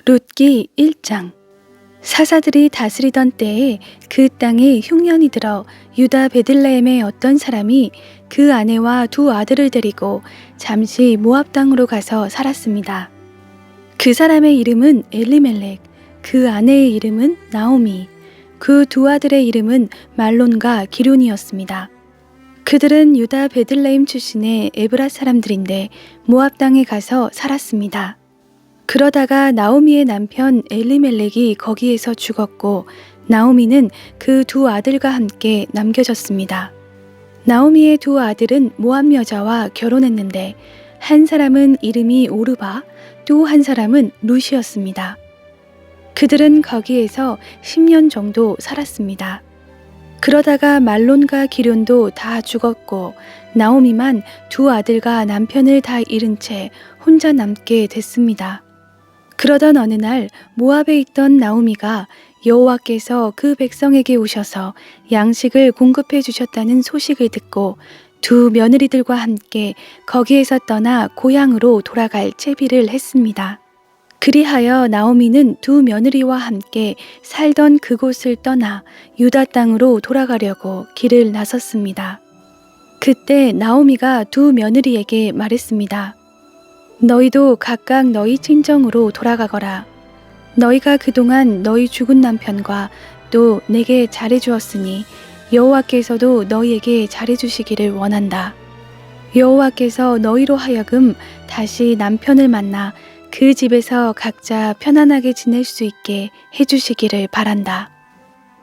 룻기 1장. 사사들이 다스리던 때에 그 땅에 흉년이 들어 유다 베들레헴의 어떤 사람이 그 아내와 두 아들을 데리고 잠시 모압 땅으로 가서 살았습니다. 그 사람의 이름은 엘리멜렉, 그 아내의 이름은 나오미, 그 두 아들의 이름은 말론과 기럐이었습니다. 그들은 유다 베들레헴 출신의 에브라 사람들인데 모압 땅에 가서 살았습니다. 그러다가 나오미의 남편 엘리멜렉이 거기에서 죽었고 나오미는 그 두 아들과 함께 남겨졌습니다. 나오미의 두 아들은 모압 여자와 결혼했는데 한 사람은 이름이 오르바, 또 한 사람은 룻이었습니다. 그들은 거기에서 10년 정도 살았습니다. 그러다가 말론과 기럐도 다 죽었고 나오미만 두 아들과 남편을 다 잃은 채 혼자 남게 됐습니다. 그러던 어느 날 모압에 있던 나오미가 여호와께서 그 백성에게 오셔서 양식을 공급해 주셨다는 소식을 듣고 두 며느리들과 함께 거기에서 떠나 고향으로 돌아갈 채비를 했습니다. 그리하여 나오미는 두 며느리와 함께 살던 그곳을 떠나 유다 땅으로 돌아가려고 길을 나섰습니다. 그때 나오미가 두 며느리에게 말했습니다. 너희도 각각 너희 친정으로 돌아가거라. 너희가 그동안 너희 죽은 남편과 또 내게 잘해주었으니 여호와께서도 너희에게 잘해주시기를 원한다. 여호와께서 너희로 하여금 다시 남편을 만나 그 집에서 각자 편안하게 지낼 수 있게 해주시기를 바란다.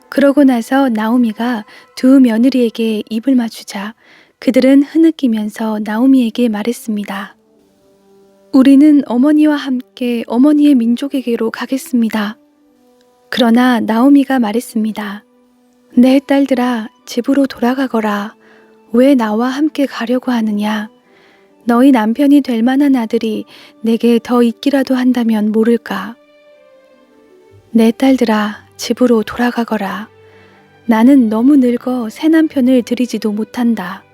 그러고 나서 나오미가 두 며느리에게 입을 맞추자 그들은 흐느끼면서 나오미에게 말했습니다. 우리는 어머니와 함께 어머니의 민족에게로 가겠습니다. 그러나 나오미가 말했습니다. 내 딸들아, 집으로 돌아가거라. 왜 나와 함께 가려고 하느냐? 너희 남편이 될 만한 아들이 내게 더 있기라도 한다면 모를까? 내 딸들아, 집으로 돌아가거라. 나는 너무 늙어 새 남편을 들이지도 못한다.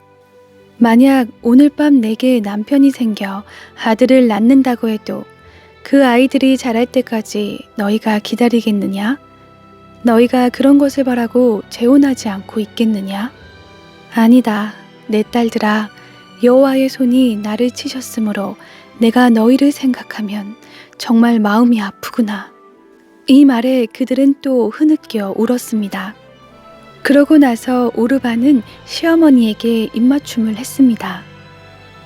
만약 오늘 밤 내게 남편이 생겨 아들을 낳는다고 해도 그 아이들이 자랄 때까지 너희가 기다리겠느냐? 너희가 그런 것을 바라고 재혼하지 않고 있겠느냐? 아니다, 내 딸들아, 여호와의 손이 나를 치셨으므로 내가 너희를 생각하면 정말 마음이 아프구나. 이 말에 그들은 또 흐느껴 울었습니다. 그러고 나서 오르바는 시어머니에게 입맞춤을 했습니다.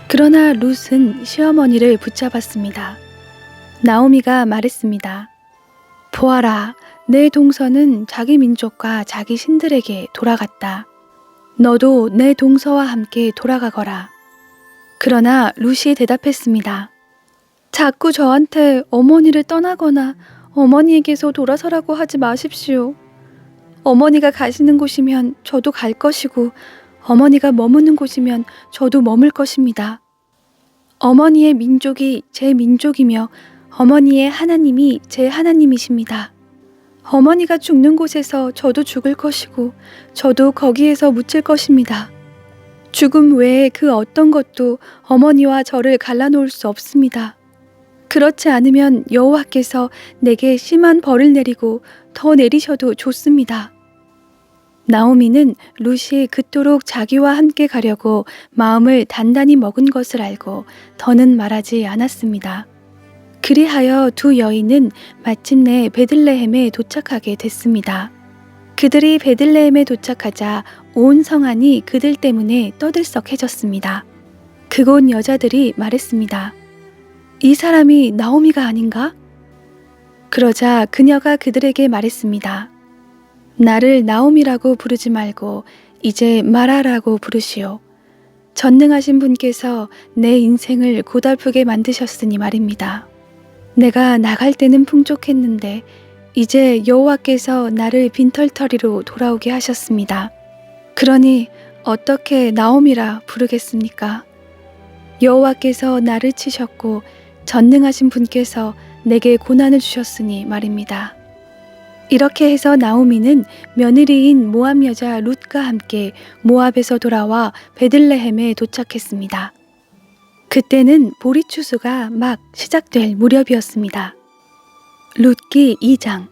그러나 룻은 시어머니를 붙잡았습니다. 나오미가 말했습니다. 보아라, 내 동서는 자기 민족과 자기 신들에게 돌아갔다. 너도 내 동서와 함께 돌아가거라. 그러나 룻이 대답했습니다. 자꾸 저한테 어머니를 떠나거나 어머니에게서 돌아서라고 하지 마십시오. 어머니가 가시는 곳이면 저도 갈 것이고 어머니가 머무는 곳이면 저도 머물 것입니다. 어머니의 민족이 제 민족이며 어머니의 하나님이 제 하나님이십니다. 어머니가 죽는 곳에서 저도 죽을 것이고 저도 거기에서 묻힐 것입니다. 죽음 외에 그 어떤 것도 어머니와 저를 갈라놓을 수 없습니다. 그렇지 않으면 여호와께서 내게 심한 벌을 내리고 더 내리셔도 좋습니다. 나오미는 룻이 그토록 자기와 함께 가려고 마음을 단단히 먹은 것을 알고 더는 말하지 않았습니다. 그리하여 두 여인은 마침내 베들레헴에 도착하게 됐습니다. 그들이 베들레헴에 도착하자 온 성안이 그들 때문에 떠들썩해졌습니다. 그곳 여자들이 말했습니다. 이 사람이 나오미가 아닌가? 그러자 그녀가 그들에게 말했습니다. 나를 나오미라고 부르지 말고 이제 마라라고 부르시오. 전능하신 분께서 내 인생을 고달프게 만드셨으니 말입니다. 내가 나갈 때는 풍족했는데 이제 여호와께서 나를 빈털터리로 돌아오게 하셨습니다. 그러니 어떻게 나오미라 부르겠습니까? 여호와께서 나를 치셨고 전능하신 분께서 내게 고난을 주셨으니 말입니다. 이렇게 해서 나오미는 며느리인 모압 여자 룻과 함께 모압에서 돌아와 베들레헴에 도착했습니다. 그때는 보리 추수가 막 시작될 무렵이었습니다. 룻기 2장.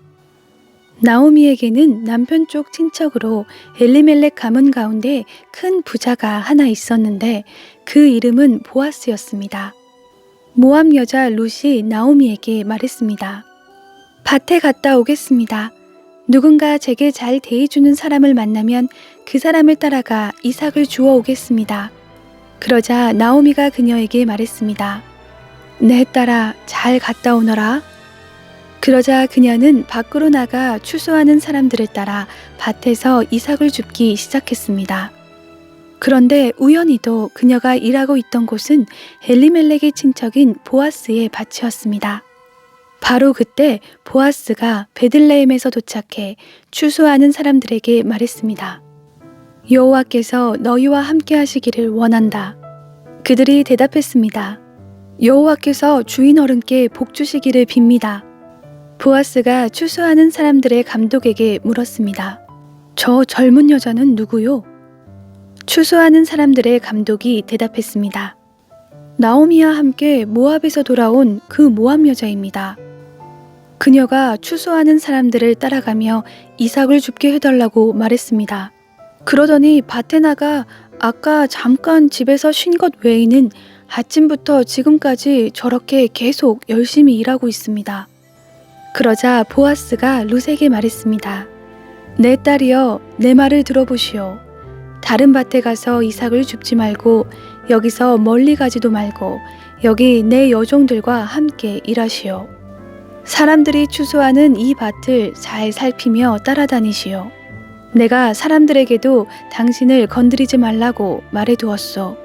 나오미에게는 남편 쪽 친척으로 엘리멜렉 가문 가운데 큰 부자가 하나 있었는데 그 이름은 보아스였습니다. 모압 여자 룻이 나오미에게 말했습니다. 밭에 갔다 오겠습니다. 누군가 제게 잘 대해주는 사람을 만나면 그 사람을 따라가 이삭을 주워 오겠습니다. 그러자 나오미가 그녀에게 말했습니다. 내 딸아, 잘 갔다 오너라. 그러자 그녀는 밖으로 나가 추수하는 사람들을 따라 밭에서 이삭을 줍기 시작했습니다. 그런데 우연히도 그녀가 일하고 있던 곳은 엘리멜렉의 친척인 보아스의 밭이었습니다. 바로 그때 보아스가 베들레헴에서 도착해 추수하는 사람들에게 말했습니다. 여호와께서 너희와 함께 하시기를 원한다. 그들이 대답했습니다. 여호와께서 주인 어른께 복 주시기를 빕니다. 보아스가 추수하는 사람들의 감독에게 물었습니다. 저 젊은 여자는 누구요? 추수하는 사람들의 감독이 대답했습니다. 나오미와 함께 모압에서 돌아온 그 모압 여자입니다. 그녀가 추수하는 사람들을 따라가며 이삭을 줍게 해달라고 말했습니다. 그러더니 밭에 나가 아까 잠깐 집에서 쉰 것 외에는 아침부터 지금까지 저렇게 계속 열심히 일하고 있습니다. 그러자 보아스가 룻에게 말했습니다. 내 딸이여, 내 말을 들어보시오. 다른 밭에 가서 이삭을 줍지 말고 여기서 멀리 가지도 말고 여기 내 여종들과 함께 일하시오. 사람들이 추수하는 이 밭을 잘 살피며 따라다니시오. 내가 사람들에게도 당신을 건드리지 말라고 말해두었소.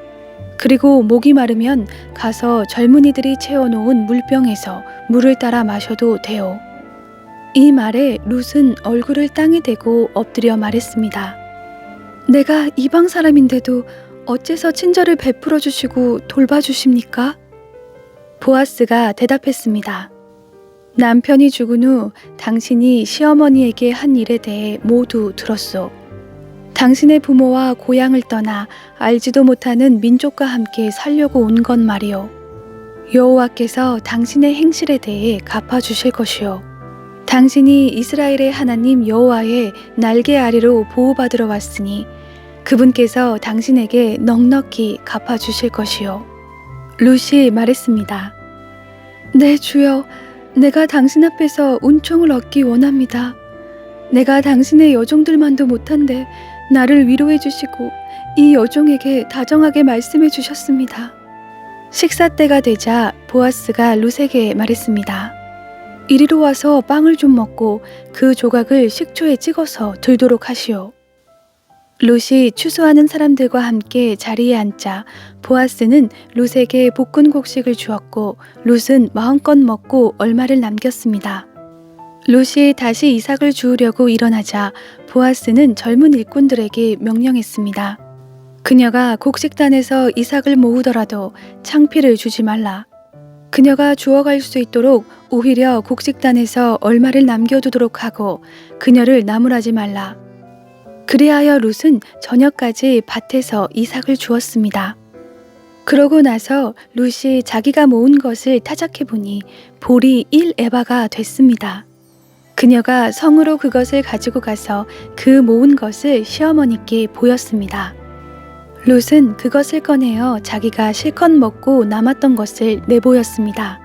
그리고 목이 마르면 가서 젊은이들이 채워놓은 물병에서 물을 따라 마셔도 돼요. 이 말에 룻은 얼굴을 땅에 대고 엎드려 말했습니다. 내가 이방 사람인데도 어째서 친절을 베풀어 주시고 돌봐주십니까? 보아스가 대답했습니다. 남편이 죽은 후 당신이 시어머니에게 한 일에 대해 모두 들었소. 당신의 부모와 고향을 떠나 알지도 못하는 민족과 함께 살려고 온 건 말이오. 여호와께서 당신의 행실에 대해 갚아주실 것이오. 당신이 이스라엘의 하나님 여호와의 날개 아래로 보호받으러 왔으니 그분께서 당신에게 넉넉히 갚아주실 것이오. 룻이 말했습니다. 네 주여, 내가 당신 앞에서 은총을 얻기 원합니다. 내가 당신의 여종들만도 못한데 나를 위로해 주시고 이 여종에게 다정하게 말씀해 주셨습니다. 식사 때가 되자 보아스가 룻에게 말했습니다. 이리로 와서 빵을 좀 먹고 그 조각을 식초에 찍어서 들도록 하시오. 룻이 추수하는 사람들과 함께 자리에 앉자 보아스는 룻에게 볶은 곡식을 주었고 룻은 마음껏 먹고 얼마를 남겼습니다. 룻이 다시 이삭을 주우려고 일어나자 보아스는 젊은 일꾼들에게 명령했습니다. 그녀가 곡식단에서 이삭을 모으더라도 창피를 주지 말라. 그녀가 주워갈 수 있도록 오히려 곡식단에서 얼마를 남겨두도록 하고 그녀를 나무라지 말라. 그리하여 룻은 저녁까지 밭에서 이삭을 주었습니다. 그러고 나서 룻이 자기가 모은 것을 타작해 보니 볼이 1에바가 됐습니다. 그녀가 성으로 그것을 가지고 가서 그 모은 것을 시어머니께 보였습니다. 룻은 그것을 꺼내어 자기가 실컷 먹고 남았던 것을 내보였습니다.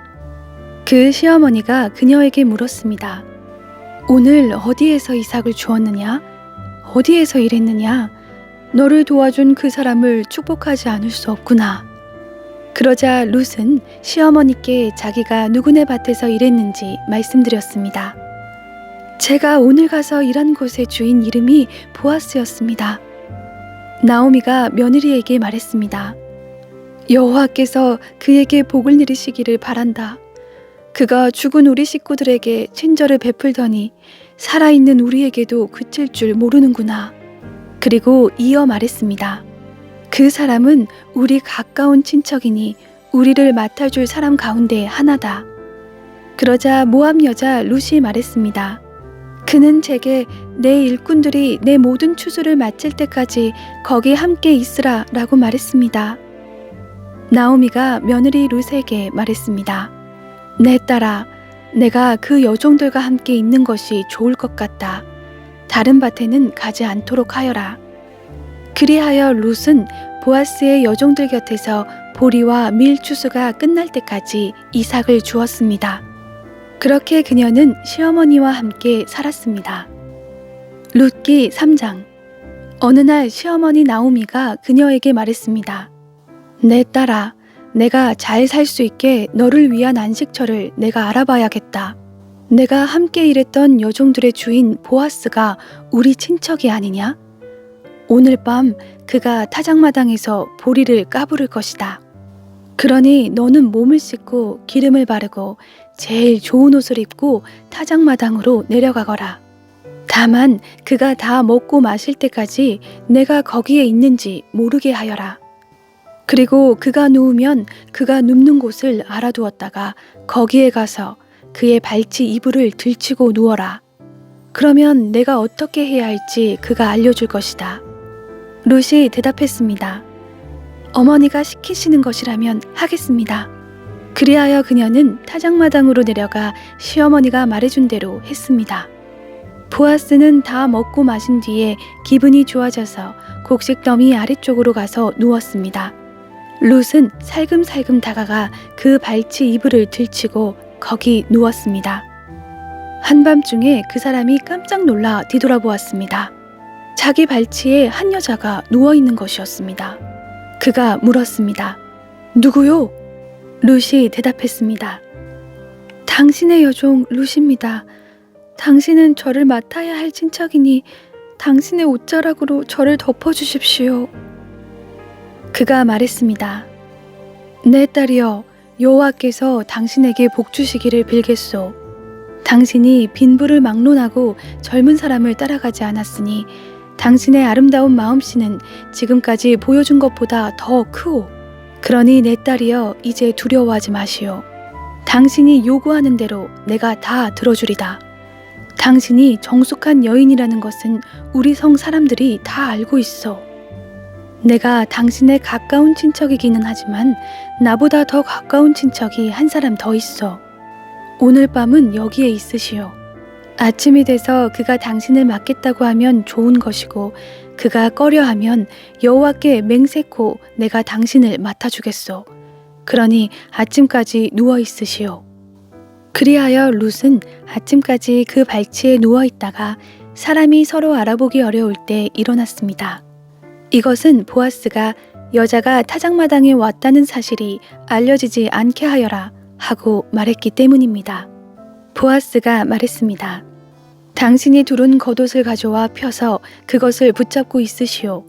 그 시어머니가 그녀에게 물었습니다. 오늘 어디에서 이삭을 주었느냐? 어디에서 일했느냐? 너를 도와준 그 사람을 축복하지 않을 수 없구나. 그러자 룻은 시어머니께 자기가 누구네 밭에서 일했는지 말씀드렸습니다. 제가 오늘 가서 일한 곳의 주인 이름이 보아스였습니다. 나오미가 며느리에게 말했습니다. 여호와께서 그에게 복을 내리시기를 바란다. 그가 죽은 우리 식구들에게 친절을 베풀더니 살아있는 우리에게도 그칠 줄 모르는구나. 그리고 이어 말했습니다. 그 사람은 우리 가까운 친척이니 우리를 맡아줄 사람 가운데 하나다. 그러자 모압 여자 룻이 말했습니다. 그는 제게 내 일꾼들이 내 모든 추수를 마칠 때까지 거기 함께 있으라 라고 말했습니다. 나오미가 며느리 룻에게 말했습니다. 내 딸아, 내가 그 여종들과 함께 있는 것이 좋을 것 같다. 다른 밭에는 가지 않도록 하여라. 그리하여 룻은 보아스의 여종들 곁에서 보리와 밀 추수가 끝날 때까지 이삭을 주었습니다. 그렇게 그녀는 시어머니와 함께 살았습니다. 룻기 3장. 어느 날 시어머니 나오미가 그녀에게 말했습니다. 내 딸아, 내가 잘 살 수 있게 너를 위한 안식처를 내가 알아봐야겠다. 내가 함께 일했던 여종들의 주인 보아스가 우리 친척이 아니냐? 오늘 밤 그가 타작마당에서 보리를 까부를 것이다. 그러니 너는 몸을 씻고 기름을 바르고 제일 좋은 옷을 입고 타작마당으로 내려가거라. 다만 그가 다 먹고 마실 때까지 내가 거기에 있는지 모르게 하여라. 그리고 그가 누우면 그가 눕는 곳을 알아두었다가 거기에 가서 그의 발치 이불을 들치고 누워라. 그러면 내가 어떻게 해야 할지 그가 알려줄 것이다. 룻이 대답했습니다. 어머니가 시키시는 것이라면 하겠습니다. 그리하여 그녀는 타작마당으로 내려가 시어머니가 말해준 대로 했습니다. 보아스는 다 먹고 마신 뒤에 기분이 좋아져서 곡식더미 아래쪽으로 가서 누웠습니다. 룻은 살금살금 다가가 그 발치 이불을 들치고 거기 누웠습니다. 한밤중에 그 사람이 깜짝 놀라 뒤돌아보았습니다. 자기 발치에 한 여자가 누워있는 것이었습니다. 그가 물었습니다. 누구요? 룻이 대답했습니다. 당신의 여종 룻입니다. 당신은 저를 맡아야 할 친척이니 당신의 옷자락으로 저를 덮어주십시오. 그가 말했습니다. 내 딸이여, 여호와께서 당신에게 복 주시기를 빌겠소. 당신이 빈부를 막론하고 젊은 사람을 따라가지 않았으니 당신의 아름다운 마음씨는 지금까지 보여준 것보다 더 크오. 그러니 내 딸이여, 이제 두려워하지 마시오. 당신이 요구하는 대로 내가 다 들어주리다. 당신이 정숙한 여인이라는 것은 우리 성 사람들이 다 알고 있어. 내가 당신의 가까운 친척이기는 하지만 나보다 더 가까운 친척이 한 사람 더 있어. 오늘 밤은 여기에 있으시오. 아침이 돼서 그가 당신을 맡겠다고 하면 좋은 것이고 그가 꺼려하면 여호와께 맹세코 내가 당신을 맡아주겠소. 그러니 아침까지 누워 있으시오. 그리하여 룻은 아침까지 그 발치에 누워 있다가 사람이 서로 알아보기 어려울 때 일어났습니다. 이것은 보아스가 여자가 타작마당에 왔다는 사실이 알려지지 않게 하여라 하고 말했기 때문입니다. 보아스가 말했습니다. 당신이 두른 겉옷을 가져와 펴서 그것을 붙잡고 있으시오.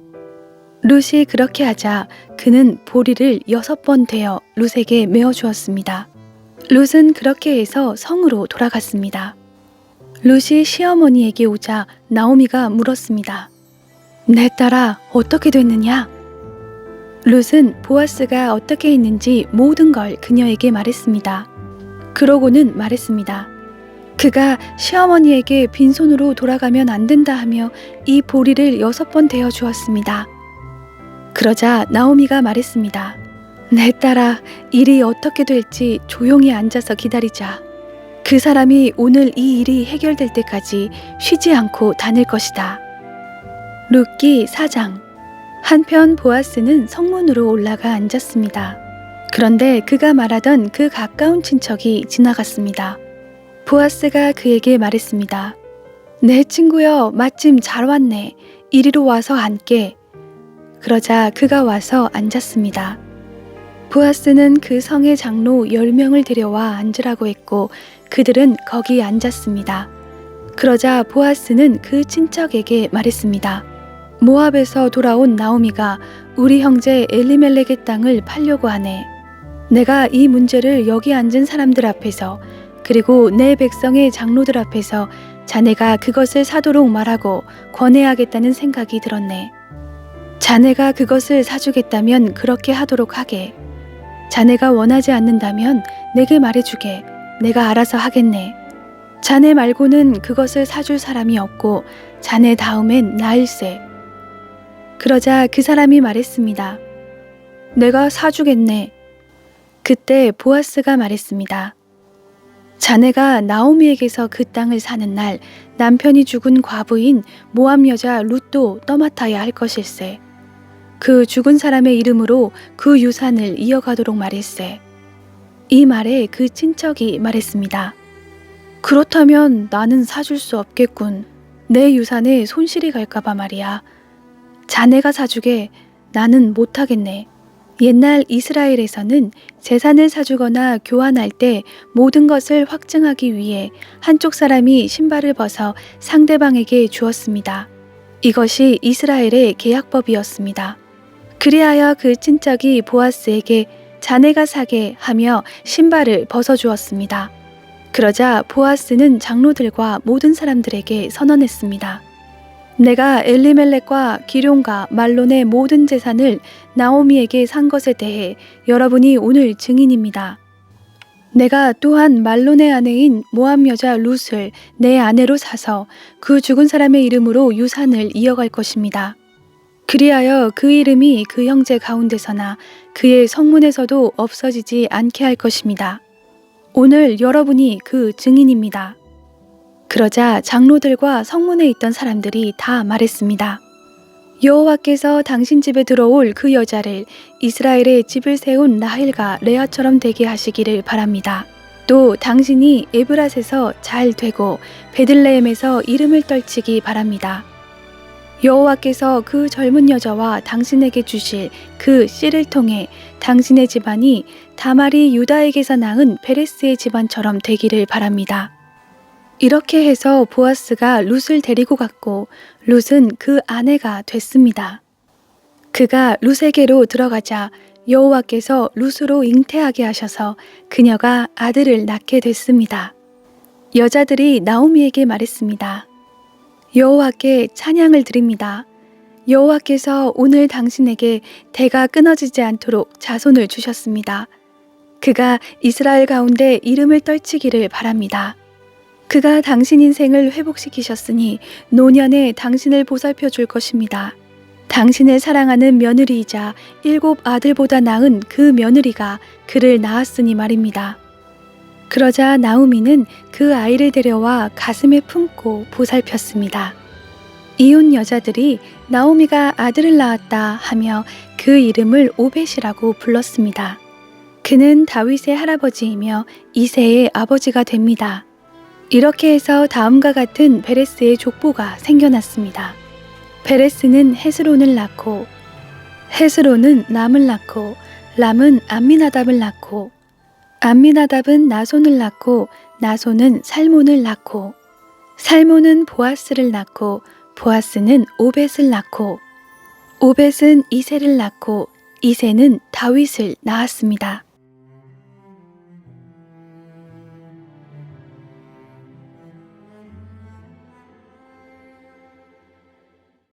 룻이 그렇게 하자 그는 보리를 6번 대어 룻에게 메어주었습니다. 룻은 그렇게 해서 성으로 돌아갔습니다. 룻이 시어머니에게 오자 나오미가 물었습니다. 내 딸아, 어떻게 됐느냐? 룻은 보아스가 어떻게 했는지 모든 걸 그녀에게 말했습니다. 그러고는 말했습니다. 그가 시어머니에게 빈손으로 돌아가면 안 된다 하며 이 보리를 6번 대어 주었습니다. 그러자 나오미가 말했습니다. 내 딸아, 일이 어떻게 될지 조용히 앉아서 기다리자. 그 사람이 오늘 이 일이 해결될 때까지 쉬지 않고 다닐 것이다. 룻기 4장. 한편 보아스는 성문으로 올라가 앉았습니다. 그런데 그가 말하던 그 가까운 친척이 지나갔습니다. 보아스가 그에게 말했습니다. 내 친구여, 마침 잘 왔네. 이리로 와서 앉게. 그러자 그가 와서 앉았습니다. 보아스는 그 성의 장로 10명을 데려와 앉으라고 했고 그들은 거기 앉았습니다. 그러자 보아스는 그 친척에게 말했습니다. 모압에서 돌아온 나오미가 우리 형제 엘리멜렉의 땅을 팔려고 하네. 내가 이 문제를 여기 앉은 사람들 앞에서 그리고 내 백성의 장로들 앞에서 자네가 그것을 사도록 말하고 권해야겠다는 생각이 들었네. 자네가 그것을 사주겠다면 그렇게 하도록 하게. 자네가 원하지 않는다면 내게 말해주게. 내가 알아서 하겠네. 자네 말고는 그것을 사줄 사람이 없고 자네 다음엔 나일세. 그러자 그 사람이 말했습니다. 내가 사주겠네. 그때 보아스가 말했습니다. 자네가 나오미에게서 그 땅을 사는 날 남편이 죽은 과부인 모압 여자 룻도 떠맡아야 할 것일세. 그 죽은 사람의 이름으로 그 유산을 이어가도록 말일세. 이 말에 그 친척이 말했습니다. 그렇다면 나는 사줄 수 없겠군. 내 유산에 손실이 갈까봐 말이야. 자네가 사주게. 나는 못하겠네. 옛날 이스라엘에서는 재산을 사주거나 교환할 때 모든 것을 확증하기 위해 한쪽 사람이 신발을 벗어 상대방에게 주었습니다. 이것이 이스라엘의 계약법이었습니다. 그리하여 그 친척이 보아스에게 자네가 사게 하며 신발을 벗어주었습니다. 그러자 보아스는 장로들과 모든 사람들에게 선언했습니다. 내가 엘리멜렉과 기런과 말론의 모든 재산을 나오미에게 산 것에 대해 여러분이 오늘 증인입니다. 내가 또한 말론의 아내인 모압 여자 룻을 내 아내로 사서 그 죽은 사람의 이름으로 유산을 이어갈 것입니다. 그리하여 그 이름이 그 형제 가운데서나 그의 성문에서도 없어지지 않게 할 것입니다. 오늘 여러분이 그 증인입니다. 그러자 장로들과 성문에 있던 사람들이 다 말했습니다. 여호와께서 당신 집에 들어올 그 여자를 이스라엘의 집을 세운 라헬과 레아처럼 되게 하시기를 바랍니다. 또 당신이 에브랏에서 잘 되고 베들레헴에서 이름을 떨치기 바랍니다. 여호와께서 그 젊은 여자와 당신에게 주실 그 씨를 통해 당신의 집안이 다말이 유다에게서 낳은 베레스의 집안처럼 되기를 바랍니다. 이렇게 해서 보아스가 룻을 데리고 갔고 룻은 그 아내가 됐습니다. 그가 룻에게로 들어가자 여호와께서 룻으로 잉태하게 하셔서 그녀가 아들을 낳게 됐습니다. 여자들이 나오미에게 말했습니다. 여호와께 찬양을 드립니다. 여호와께서 오늘 당신에게 대가 끊어지지 않도록 자손을 주셨습니다. 그가 이스라엘 가운데 이름을 떨치기를 바랍니다. 그가 당신 인생을 회복시키셨으니 노년에 당신을 보살펴 줄 것입니다. 당신을 사랑하는 며느리이자 7 아들보다 나은 그 며느리가 그를 낳았으니 말입니다. 그러자 나오미는 그 아이를 데려와 가슴에 품고 보살폈습니다. 이혼 여자들이 나오미가 아들을 낳았다 하며 그 이름을 오벳이라고 불렀습니다. 그는 다윗의 할아버지이며 이새의 아버지가 됩니다. 이렇게 해서 다음과 같은 베레스의 족보가 생겨났습니다. 베레스는 헤스론을 낳고 헤스론은 람을 낳고 람은 암미나답을 낳고 암미나답은 나손을 낳고 나손은 살몬을 낳고 살몬은 보아스를 낳고 보아스는 오벳을 낳고 오벳은 이새를 낳고 이새는 다윗을 낳았습니다.